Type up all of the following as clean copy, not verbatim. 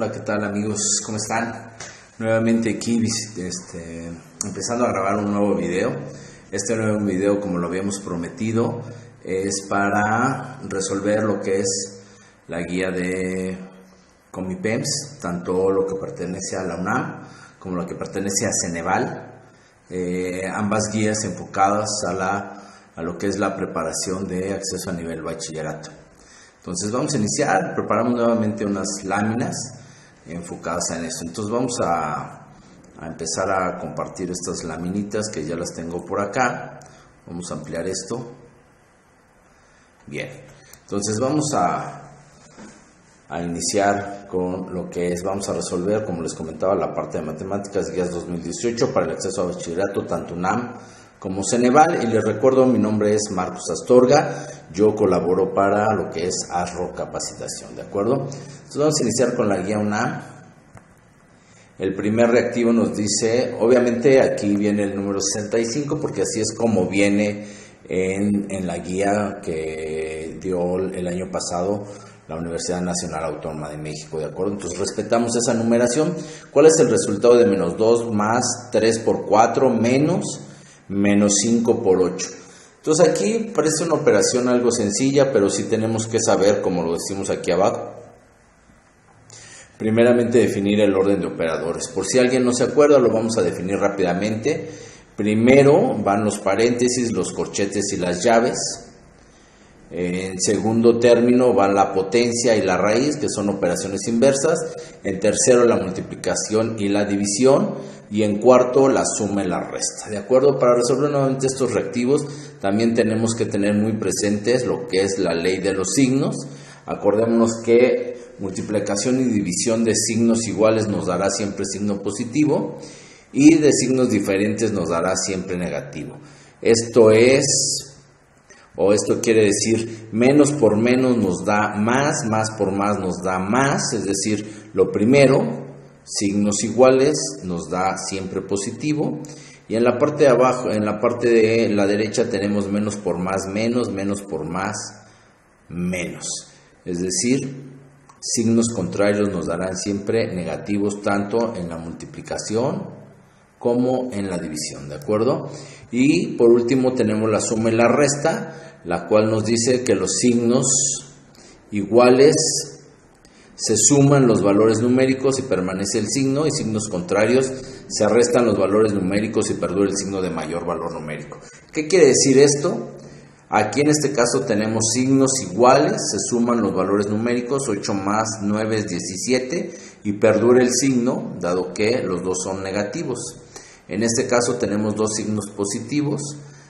Hola, ¿qué tal amigos? ¿Cómo están? Nuevamente aquí empezando a grabar un nuevo video. Este nuevo video, como lo habíamos prometido, es para resolver lo que es la guía de Comipems, tanto lo que pertenece a la UNAM como lo que pertenece a Ceneval. Ambas guías enfocadas a lo que es la preparación de acceso a nivel bachillerato. Entonces vamos a iniciar, preparamos nuevamente unas láminas enfocadas en esto. Entonces vamos a empezar a compartir estas laminitas que ya las tengo por acá. Vamos a ampliar esto. Bien, entonces vamos a iniciar con lo que es, vamos a resolver, como les comentaba, la parte de matemáticas, guías 2018 para el acceso a bachillerato, tanto UNAM como Ceneval. Y les recuerdo, mi nombre es Marcos Astorga, yo colaboro para lo que es ASRO Capacitación, ¿de acuerdo? Entonces vamos a iniciar con la guía UNAM. El primer reactivo nos dice, obviamente aquí viene el número 65 porque así es como viene en la guía que dio el año pasado la Universidad Nacional Autónoma de México, ¿de acuerdo? Entonces respetamos esa numeración. ¿Cuál es el resultado de menos 2 más 3 por 4 menos 5 por 8? Entonces aquí parece una operación algo sencilla, pero sí tenemos que saber, como lo decimos aquí abajo, primeramente definir el orden de operadores. Por si alguien no se acuerda, lo vamos a definir rápidamente. Primero van los paréntesis, los corchetes y las llaves. En segundo término van la potencia y la raíz, que son operaciones inversas. En tercero, la multiplicación y la división. Y en cuarto, la suma y la resta. ¿De acuerdo? Para resolver nuevamente estos reactivos, también tenemos que tener muy presentes lo que es la ley de los signos. Acordémonos que multiplicación y división de signos iguales nos dará siempre signo positivo y de signos diferentes nos dará siempre negativo. Esto quiere decir menos por menos nos da más, más por más nos da más, es decir, lo primero, signos iguales, nos da siempre positivo. Y en la parte de abajo, en la parte de la derecha tenemos menos por más menos, menos por más menos. Es decir, signos contrarios nos darán siempre negativos tanto en la multiplicación como en la división, ¿de acuerdo? Y por último tenemos la suma y la resta, la cual nos dice que los signos iguales se suman los valores numéricos y permanece el signo, y signos contrarios se restan los valores numéricos y perdura el signo de mayor valor numérico. ¿Qué quiere decir esto? Aquí en este caso tenemos signos iguales, se suman los valores numéricos, 8 más 9 es 17, y perdura el signo, dado que los dos son negativos. En este caso tenemos dos signos positivos,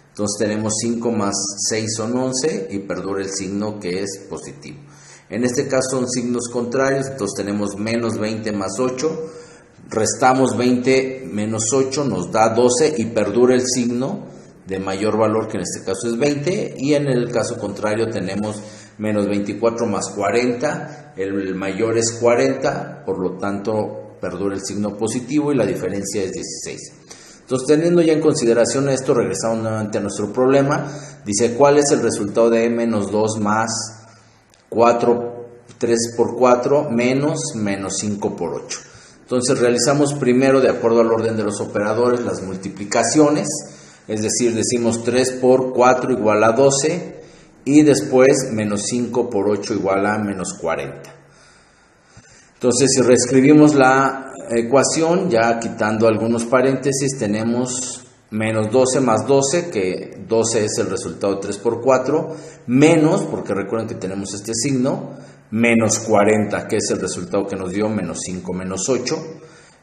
entonces tenemos 5 más 6 son 11, y perdura el signo que es positivo. En este caso son signos contrarios, entonces tenemos menos 20 más 8, restamos 20 menos 8, nos da 12 y perdura el signo de mayor valor, que en este caso es 20, y en el caso contrario tenemos menos 24 más 40, el mayor es 40, por lo tanto perdura el signo positivo y la diferencia es 16. Entonces, teniendo ya en consideración esto, regresamos nuevamente a nuestro problema. Dice, ¿cuál es el resultado de menos 2 más 3 por 4 menos 5 por 8? Entonces realizamos primero, de acuerdo al orden de los operadores, las multiplicaciones, es decir, decimos 3 por 4 igual a 12 y después menos 5 por 8 igual a menos 40. Entonces si reescribimos la ecuación, ya quitando algunos paréntesis, tenemos menos 12 más 12, que 12 es el resultado de 3 por 4, menos, porque recuerden que tenemos este signo, menos 40, que es el resultado que nos dio menos 5 menos 8.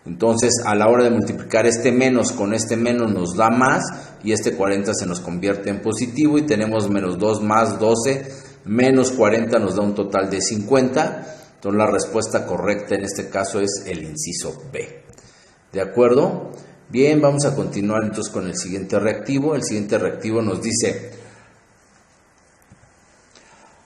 Entonces, a la hora de multiplicar este menos con este menos nos da más, y este 40 se nos convierte en positivo, y tenemos menos 2 más 12, menos 40 nos da un total de 50. Entonces, la respuesta correcta en este caso es el inciso B. ¿De acuerdo? Bien, vamos a continuar entonces con el siguiente reactivo. El siguiente reactivo nos dice,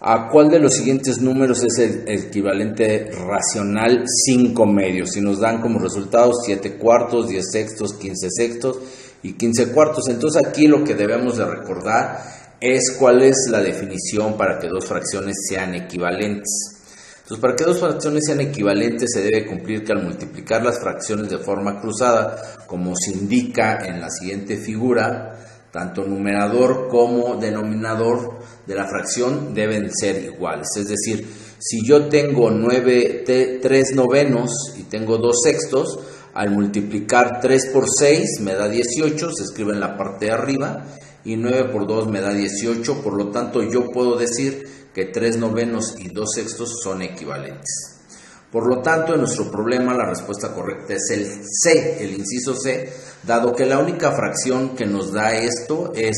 ¿a cuál de los siguientes números es el equivalente racional 5 medios? Si nos dan como resultados 7 cuartos, 10 sextos, 15 sextos y 15 cuartos. Entonces aquí lo que debemos de recordar es cuál es la definición para que dos fracciones sean equivalentes. Entonces, para que dos fracciones sean equivalentes, se debe cumplir que al multiplicar las fracciones de forma cruzada, como se indica en la siguiente figura, tanto numerador como denominador de la fracción deben ser iguales. Es decir, si yo tengo 3 novenos y tengo 2 sextos, al multiplicar 3 por 6 me da 18, se escribe en la parte de arriba, y 9 por 2 me da 18, por lo tanto yo puedo decir que 3 novenos y 2 sextos son equivalentes. Por lo tanto, en nuestro problema la respuesta correcta es el C, el inciso C, dado que la única fracción que nos da esto es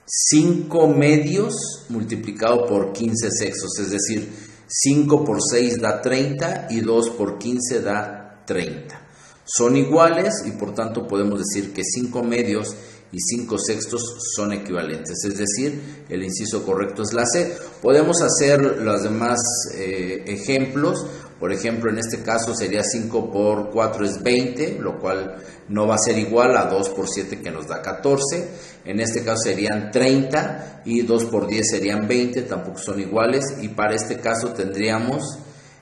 5 medios multiplicado por 15 sextos, es decir, 5 por 6 da 30 y 2 por 15 da 30. Son iguales y por tanto podemos decir que 5 medios y 5 sextos son equivalentes, es decir, el inciso correcto es la C. Podemos hacer los demás ejemplos. Por ejemplo, en este caso sería 5 por 4 es 20, lo cual no va a ser igual a 2 por 7 que nos da 14. En este caso serían 30 y 2 por 10 serían 20, tampoco son iguales. Y para este caso tendríamos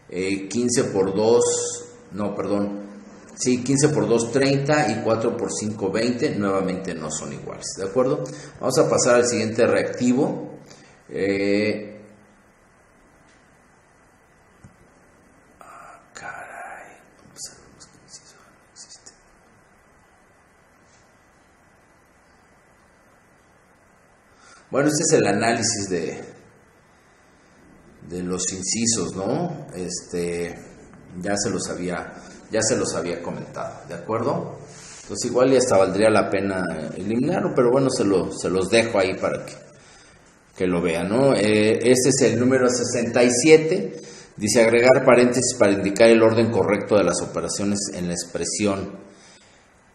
15 por 2, 30 y 4 por 5, 20, nuevamente no son iguales, ¿de acuerdo? Vamos a pasar al siguiente reactivo. Bueno, este es el análisis de los incisos, ¿no? Ya se los había comentado, ¿de acuerdo? Entonces igual ya hasta valdría la pena eliminarlo, pero bueno, se los dejo ahí para que lo vean, ¿no? Este es el número 67, dice agregar paréntesis para indicar el orden correcto de las operaciones en la expresión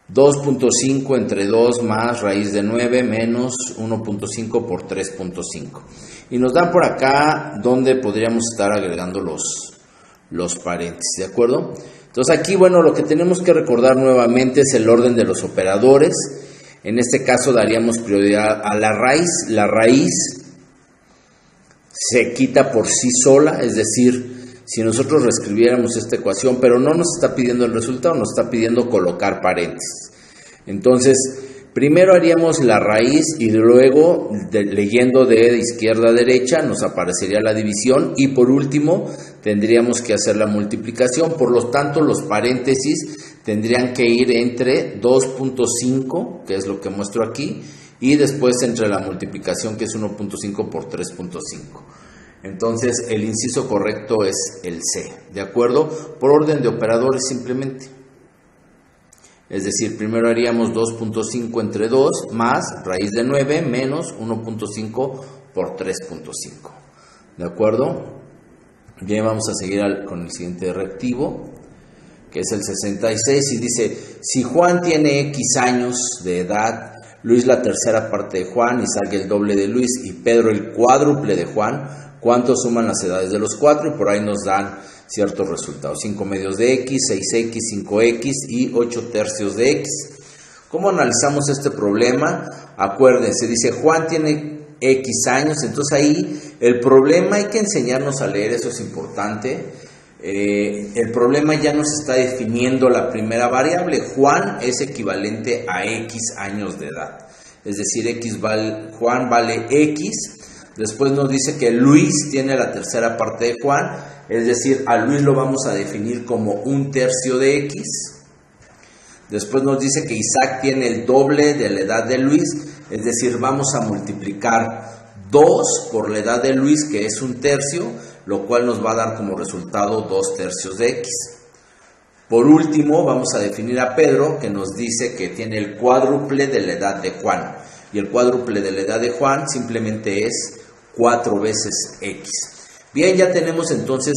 2.5 entre 2 más raíz de 9 menos 1.5 por 3.5. Y nos dan por acá donde podríamos estar agregando los paréntesis, ¿de acuerdo? Entonces aquí, bueno, lo que tenemos que recordar nuevamente es el orden de los operadores. En este caso daríamos prioridad a la raíz. La raíz se quita por sí sola, es decir, si nosotros reescribiéramos esta ecuación, pero no nos está pidiendo el resultado, nos está pidiendo colocar paréntesis. Entonces, primero haríamos la raíz y luego, leyendo de izquierda a derecha, nos aparecería la división y por último tendríamos que hacer la multiplicación. Por lo tanto, los paréntesis tendrían que ir entre 2.5, que es lo que muestro aquí, y después entre la multiplicación, que es 1.5 por 3.5. Entonces, el inciso correcto es el C, ¿de acuerdo? Por orden de operadores simplemente. Es decir, primero haríamos 2.5 entre 2 más raíz de 9 menos 1.5 por 3.5. ¿De acuerdo? Bien, vamos a seguir con el siguiente reactivo, que es el 66, y dice, si Juan tiene X años de edad, Luis la tercera parte de Juan, Isaac el doble de Luis y Pedro el cuádruple de Juan, ¿cuánto suman las edades de los cuatro? Y por ahí nos dan ciertos resultados. 5 medios de X, 6X, 5X y 8 tercios de X. ¿Cómo analizamos este problema? Acuérdense, dice Juan tiene X años, entonces ahí el problema hay que enseñarnos a leer, eso es importante. El problema ya nos está definiendo la primera variable. Juan es equivalente a X años de edad. Es decir, Juan vale X. Después nos dice que Luis tiene la tercera parte de Juan, es decir, a Luis lo vamos a definir como 1/3 de X. Después nos dice que Isaac tiene el doble de la edad de Luis, es decir, vamos a multiplicar 2 por la edad de Luis, que es 1/3, lo cual nos va a dar como resultado 2/3 de X. Por último, vamos a definir a Pedro, que nos dice que tiene el cuádruple de la edad de Juan. Y el cuádruple de la edad de Juan simplemente es 4 veces X. Bien, ya tenemos entonces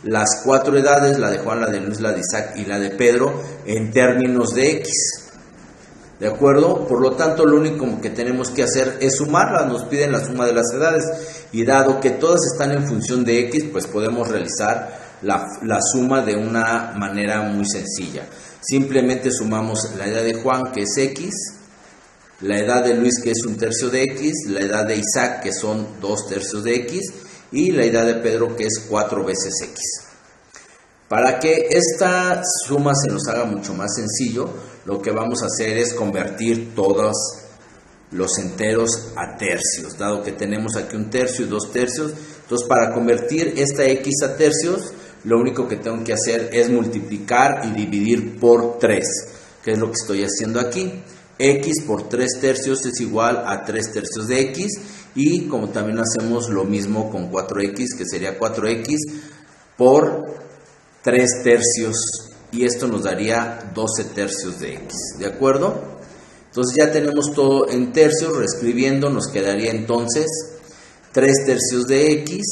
las 4 edades, la de Juan, la de Luis, la de Isaac y la de Pedro, en términos de X. ¿De acuerdo? Por lo tanto, lo único que tenemos que hacer es sumarlas. Nos piden la suma de las edades. Y dado que todas están en función de X, pues podemos realizar la suma de una manera muy sencilla. Simplemente sumamos la edad de Juan, que es X, la edad de Luis, que es 1/3 de X, la edad de Isaac, que son 2/3 de X, y la idea de Pedro, que es 4 veces x. Para que esta suma se nos haga mucho más sencillo, lo que vamos a hacer es convertir todos los enteros a tercios, dado que tenemos aquí 1 tercio y 2 tercios. Entonces, para convertir esta x a tercios, lo único que tengo que hacer es multiplicar y dividir por 3, que es lo que estoy haciendo aquí. X por 3 tercios es igual a 3 tercios de x, y como también hacemos lo mismo con 4x, que sería 4x por 3 tercios, y esto nos daría 12 tercios de x, ¿de acuerdo? Entonces ya tenemos todo en tercios. Reescribiendo nos quedaría entonces 3 tercios de x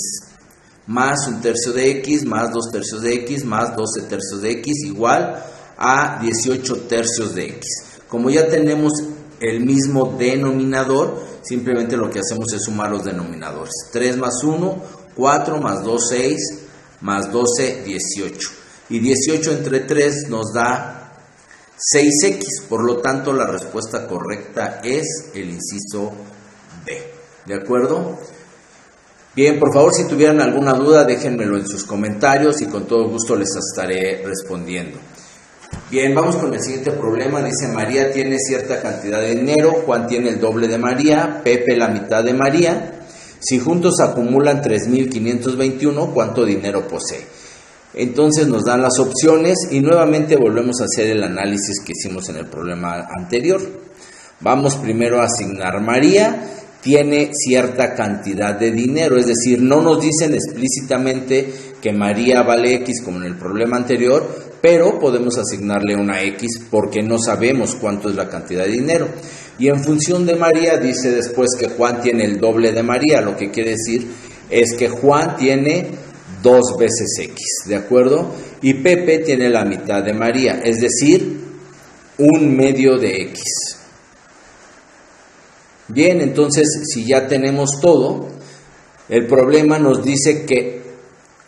más 1 tercio de x más 2 tercios de x más 12 tercios de x igual a 18 tercios de x. Como ya tenemos el mismo denominador, simplemente lo que hacemos es sumar los denominadores. 3 más 1, 4 más 2, 6, más 12, 18. Y 18 entre 3 nos da 6x, por lo tanto la respuesta correcta es el inciso B. ¿De acuerdo? Bien, por favor, si tuvieran alguna duda, déjenmelo en sus comentarios y con todo gusto les estaré respondiendo. Bien, vamos con el siguiente problema. Dice: María tiene cierta cantidad de dinero, Juan tiene el doble de María, Pepe la mitad de María. Si juntos acumulan 3.521, ¿cuánto dinero posee? Entonces nos dan las opciones y nuevamente volvemos a hacer el análisis que hicimos en el problema anterior. Vamos primero a asignar. María tiene cierta cantidad de dinero, es decir, no nos dicen explícitamente que María vale X como en el problema anterior, pero podemos asignarle una X porque no sabemos cuánto es la cantidad de dinero. Y en función de María dice después que Juan tiene el doble de María, lo que quiere decir es que Juan tiene 2 veces X, ¿de acuerdo? Y Pepe tiene la mitad de María, es decir, 1/2 de X. Bien, entonces, si ya tenemos todo, el problema nos dice que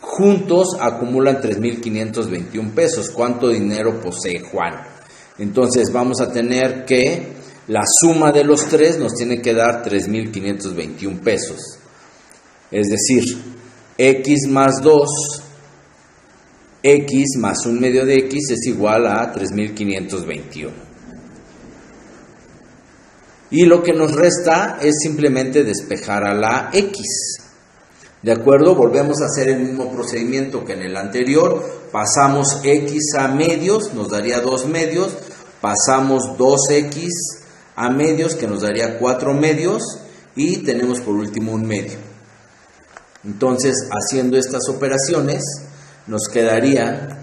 juntos acumulan 3.521 pesos. ¿Cuánto dinero posee Juan? Entonces, vamos a tener que la suma de los 3 nos tiene que dar 3.521 pesos. Es decir, X más 2, X más 1/2 de X es igual a 3.521. Y lo que nos resta es simplemente despejar a la X. ¿De acuerdo? Volvemos a hacer el mismo procedimiento que en el anterior. Pasamos X a medios, nos daría 2 medios. Pasamos 2X a medios, que nos daría 4 medios. Y tenemos por último 1 medio. Entonces, haciendo estas operaciones, nos quedaría...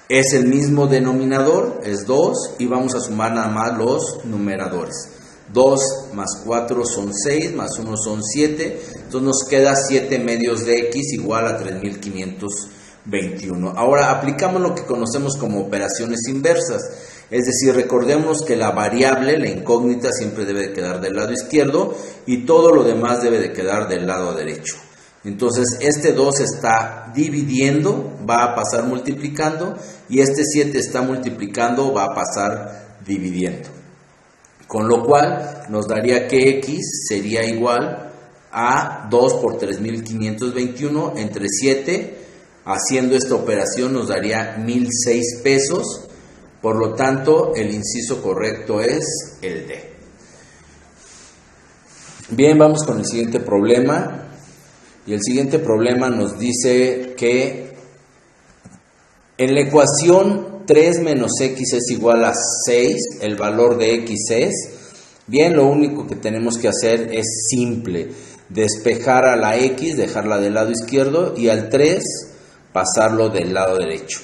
Es el mismo denominador, es 2, y vamos a sumar nada más los numeradores. 2 más 4 son 6, más 1 son 7, entonces nos queda 7 medios de X igual a 3.521. Ahora aplicamos lo que conocemos como operaciones inversas, es decir, recordemos que la variable, la incógnita, siempre debe de quedar del lado izquierdo y todo lo demás debe de quedar del lado derecho. Entonces, este 2 está dividiendo, va a pasar multiplicando, y este 7 está multiplicando, va a pasar dividiendo. Con lo cual, nos daría que X sería igual a 2 por 3.521 entre 7. Haciendo esta operación nos daría 1.006 pesos. Por lo tanto, el inciso correcto es el D. Bien, vamos con el siguiente problema. Y el siguiente problema nos dice que en la ecuación 3 menos x es igual a 6, el valor de x es, bien, lo único que tenemos que hacer es simple, despejar a la x, dejarla del lado izquierdo, y al 3 pasarlo del lado derecho.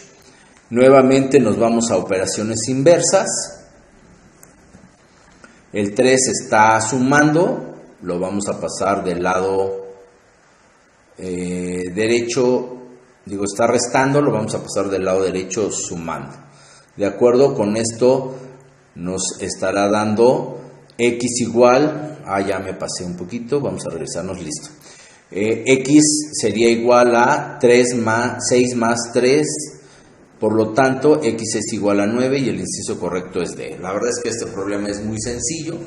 Nuevamente nos vamos a operaciones inversas. El 3 está sumando, lo vamos a pasar del lado derecho, está restando, lo vamos a pasar del lado derecho sumando. De acuerdo, con esto nos estará dando x igual, ya me pasé un poquito, vamos a regresarnos, listo. X sería igual a 6 más 3, por lo tanto x es igual a 9 y el inciso correcto es D. La verdad es que este problema es muy sencillo.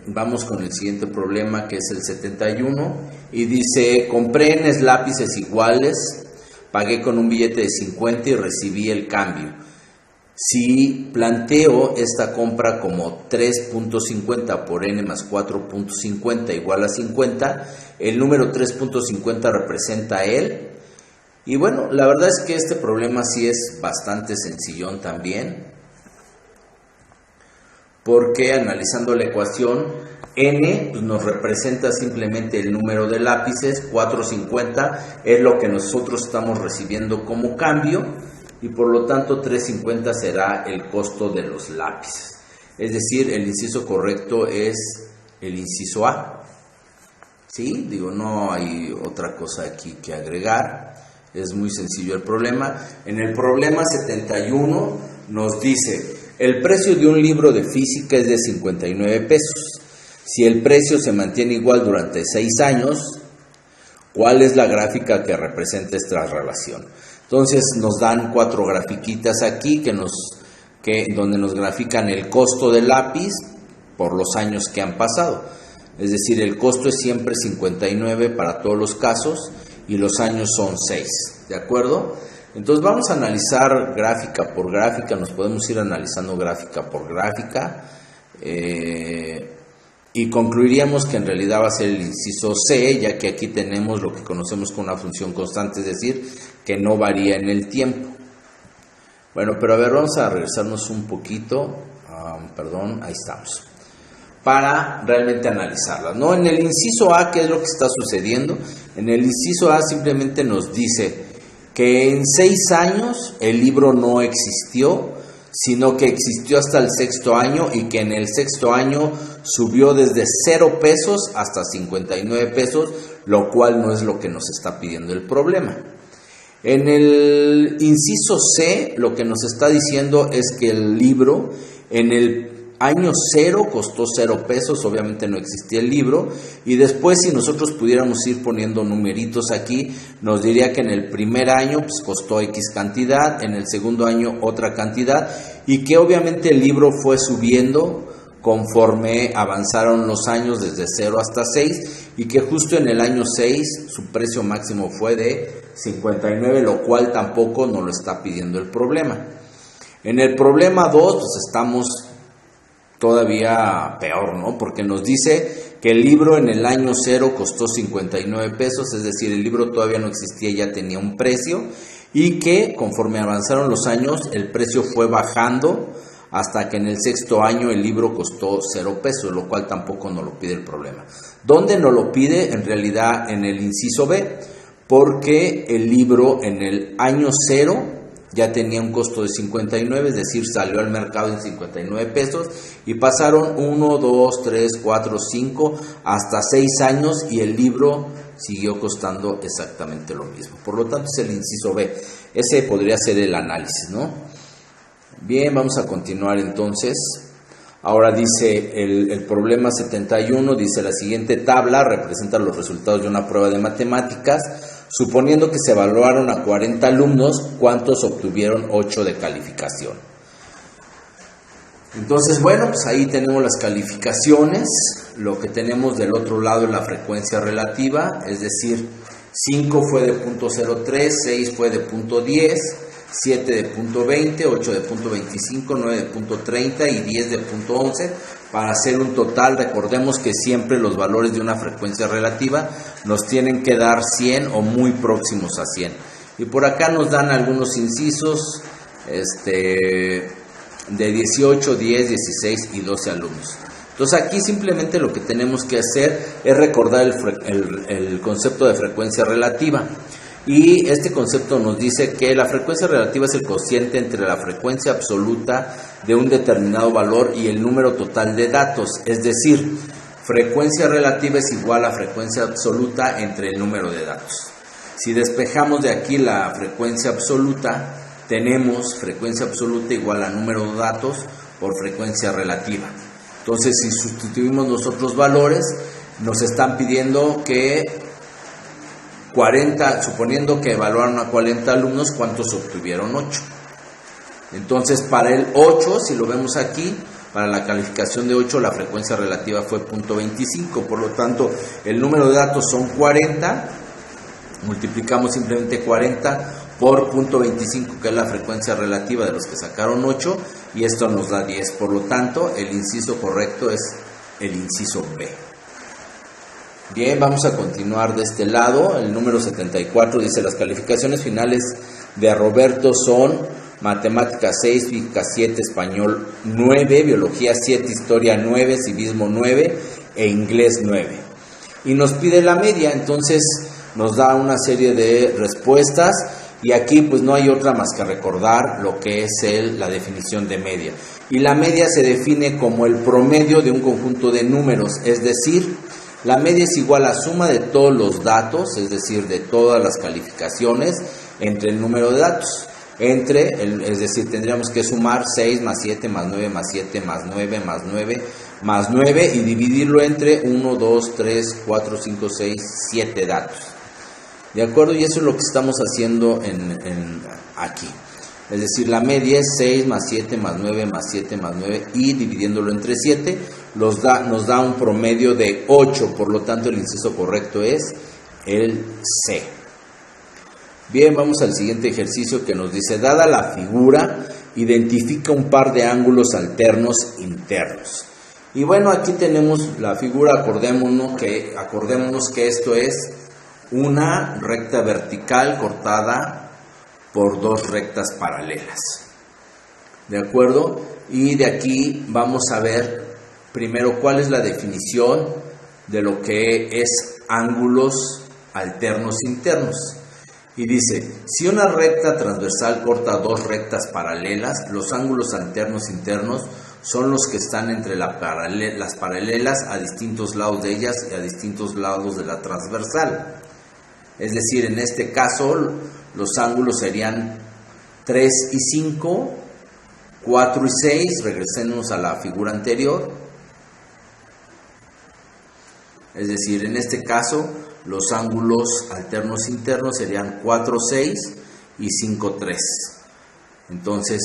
Vamos con el siguiente problema, que es el 71, y dice: compré en lápices iguales, pagué con un billete de 50 y recibí el cambio. Si planteo esta compra como 3.50 por n más 4.50 igual a 50, el número 3.50 representa él. Y bueno, la verdad es que este problema sí es bastante sencillón también, porque analizando la ecuación, n pues nos representa simplemente el número de lápices, 450 es lo que nosotros estamos recibiendo como cambio, y por lo tanto 350 será el costo de los lápices. Es decir, el inciso correcto es el inciso A. ¿Sí? Digo, no hay otra cosa aquí que agregar. Es muy sencillo el problema. En el problema 71 nos dice: el precio de un libro de física es de 59 pesos. Si el precio se mantiene igual durante 6 años, ¿cuál es la gráfica que representa esta relación? Entonces nos dan 4 grafiquitas aquí donde nos grafican el costo del lápiz por los años que han pasado. Es decir, el costo es siempre 59 para todos los casos y los años son 6, ¿de acuerdo? Entonces vamos a analizar gráfica por gráfica, nos podemos ir analizando gráfica por gráfica y concluiríamos que en realidad va a ser el inciso C, ya que aquí tenemos lo que conocemos como una función constante, es decir, que no varía en el tiempo. Bueno, pero a ver, vamos a regresarnos un poquito, ahí estamos, para realmente analizarlas, ¿no? En el inciso A, ¿qué es lo que está sucediendo? En el inciso A simplemente nos dice que en 6 años el libro no existió, sino que existió hasta el 6º año y que en el 6º año subió desde 0 pesos hasta 59 pesos, lo cual no es lo que nos está pidiendo el problema. En el inciso C, lo que nos está diciendo es que el libro en el año 0 costó 0 pesos, obviamente no existía el libro, y después si nosotros pudiéramos ir poniendo numeritos aquí, nos diría que en el primer año pues, costó X cantidad, en el segundo año otra cantidad, y que obviamente el libro fue subiendo conforme avanzaron los años desde 0 hasta 6, y que justo en el año 6 su precio máximo fue de 59, lo cual tampoco nos lo está pidiendo el problema. En el problema 2 pues estamos todavía peor, ¿no? Porque nos dice que el libro en el año 0 costó 59 pesos, es decir, el libro todavía no existía, ya tenía un precio, y que conforme avanzaron los años el precio fue bajando hasta que en el 6º año el libro costó 0 pesos, lo cual tampoco nos lo pide el problema. ¿Dónde nos lo pide? En realidad en el inciso B, porque el libro en el año 0 ya tenía un costo de 59, es decir, salió al mercado en 59 pesos y pasaron 1, 2, 3, 4, 5, hasta 6 años y el libro siguió costando exactamente lo mismo. Por lo tanto, es el inciso B. Ese podría ser el análisis, ¿no? Bien, vamos a continuar entonces. Ahora dice el problema 71, dice: la siguiente tabla representa los resultados de una prueba de matemáticas. Suponiendo que se evaluaron a 40 alumnos, ¿cuántos obtuvieron 8 de calificación? Entonces, bueno, pues ahí tenemos las calificaciones. Lo que tenemos del otro lado es la frecuencia relativa, es decir, 5 fue de 0.03, 6 fue de 0.10, 7 de 0.20, 8 de 0.25, 9 de 0.30 y 10 de 0.11, para hacer un total. Recordemos que siempre los valores de una frecuencia relativa nos tienen que dar 100 o muy próximos a 100. Y por acá nos dan algunos incisos de 18, 10, 16 y 12 alumnos. Entonces aquí simplemente lo que tenemos que hacer es recordar el concepto de frecuencia relativa. Y este concepto nos dice que la frecuencia relativa es el cociente entre la frecuencia absoluta de un determinado valor y el número total de datos. Es decir, frecuencia relativa es igual a frecuencia absoluta entre el número de datos. Si despejamos de aquí la frecuencia absoluta, tenemos frecuencia absoluta igual a número de datos por frecuencia relativa. Entonces, si sustituimos los otros valores, nos están pidiendo que 40, suponiendo que evaluaron a 40 alumnos, ¿cuántos obtuvieron 8? Entonces, para el 8, si lo vemos aquí, Para la calificación de 8 la frecuencia relativa fue 0.25, por lo tanto el número de datos son 40, multiplicamos simplemente 40 por 0.25, que es la frecuencia relativa de los que sacaron 8, y esto nos da 10, por lo tanto el inciso correcto es el inciso B. Bien, vamos a continuar de este lado. El número 74 dice: las calificaciones finales de Roberto son matemáticas 6, física 7, español 9, biología 7, historia 9, civismo 9 e inglés 9. Y nos pide la media, entonces nos da una serie de respuestas y aquí pues no hay otra más que recordar lo que es la definición de media. Y la media se define como el promedio de un conjunto de números, es decir, la media es igual a suma de todos los datos, es decir, de todas las calificaciones entre el número de datos. Es decir, tendríamos que sumar 6 más 7 más 9 más 7 más 9 más 9 más 9 y dividirlo entre 1, 2, 3, 4, 5, 6, 7 datos. ¿De acuerdo? Y eso es lo que estamos haciendo aquí. Es decir, la media es 6 más 7 más 9 más 7 más 9 y dividiéndolo entre 7 nos da un promedio de 8. Por lo tanto, el inciso correcto es el C. Bien, vamos al siguiente ejercicio que nos dice: dada la figura, identifica un par de ángulos alternos internos. Y bueno, aquí tenemos la figura, acordémonos que esto es una recta vertical cortada por dos rectas paralelas. ¿De acuerdo? Y de aquí vamos a ver primero cuál es la definición de lo que es ángulos alternos internos. Y dice: si una recta transversal corta dos rectas paralelas, los ángulos alternos internos son los que están entre las paralelas a distintos lados de ellas y a distintos lados de la transversal. Es decir, en este caso los ángulos serían 3 y 5, 4 y 6, regresemos a la figura anterior. Es decir, en este caso los ángulos alternos internos serían 4, 6 y 5, 3. Entonces,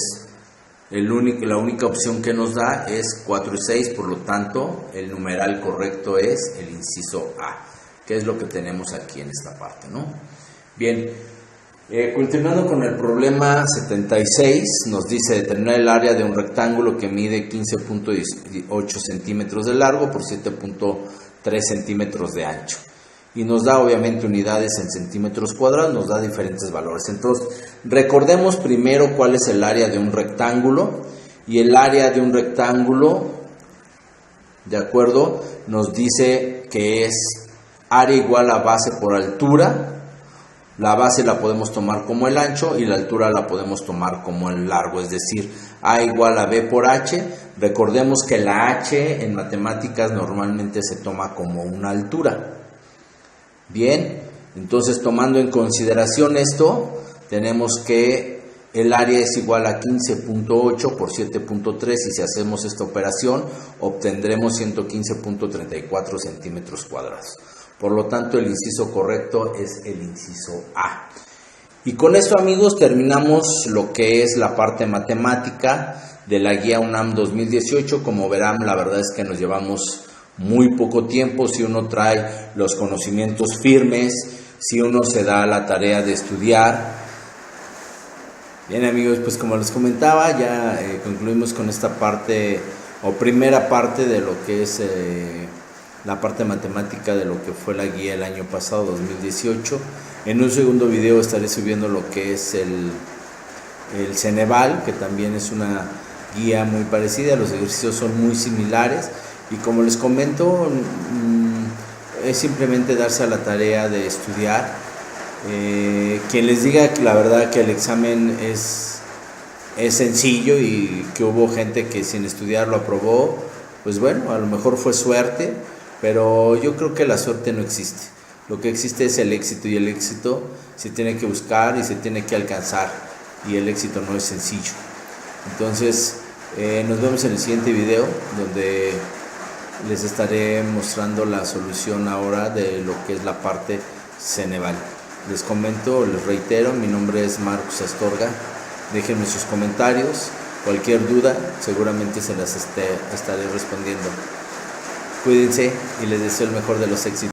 la única opción que nos da es 4 y 6, por lo tanto, el numeral correcto es el inciso A, que es lo que tenemos aquí en esta parte, ¿no? Bien, continuando con el problema 76, nos dice determinar el área de un rectángulo que mide 15.8 centímetros de largo por 7.3 centímetros de ancho. Y nos da obviamente unidades en centímetros cuadrados, nos da diferentes valores. Entonces, recordemos primero cuál es el área de un rectángulo. Y el área de un rectángulo, de acuerdo, nos dice que es área igual a base por altura. La base la podemos tomar como el ancho y la altura la podemos tomar como el largo, es decir, A igual a B por H. Recordemos que la H en matemáticas normalmente se toma como una altura. Bien, entonces tomando en consideración esto, tenemos que el área es igual a 15.8 por 7.3 y si hacemos esta operación obtendremos 115.34 centímetros cuadrados. Por lo tanto, el inciso correcto es el inciso A. Y con esto, amigos, terminamos lo que es la parte matemática de la guía UNAM 2018. Como verán, la verdad es que nos llevamos muy poco tiempo si uno trae los conocimientos firmes, si uno se da la tarea de estudiar. Bien, amigos, pues como les comentaba, ya concluimos con esta parte o primera parte de lo que es la parte matemática de lo que fue la guía el año pasado, 2018. En un segundo video estaré subiendo lo que es el Ceneval, que también es una guía muy parecida, los ejercicios son muy similares y como les comento, es simplemente darse a la tarea de estudiar. Quien les diga que la verdad que el examen es sencillo y que hubo gente que sin estudiar lo aprobó, pues bueno, a lo mejor fue suerte, pero yo creo que la suerte no existe. Lo que existe es el éxito y el éxito se tiene que buscar y se tiene que alcanzar y el éxito no es sencillo. Entonces nos vemos en el siguiente video donde les estaré mostrando la solución ahora de lo que es la parte Ceneval. Les comento, les reitero, mi nombre es Marcos Astorga. Déjenme sus comentarios Cualquier duda seguramente se las estaré respondiendo. Cuídense y les deseo el mejor de los éxitos.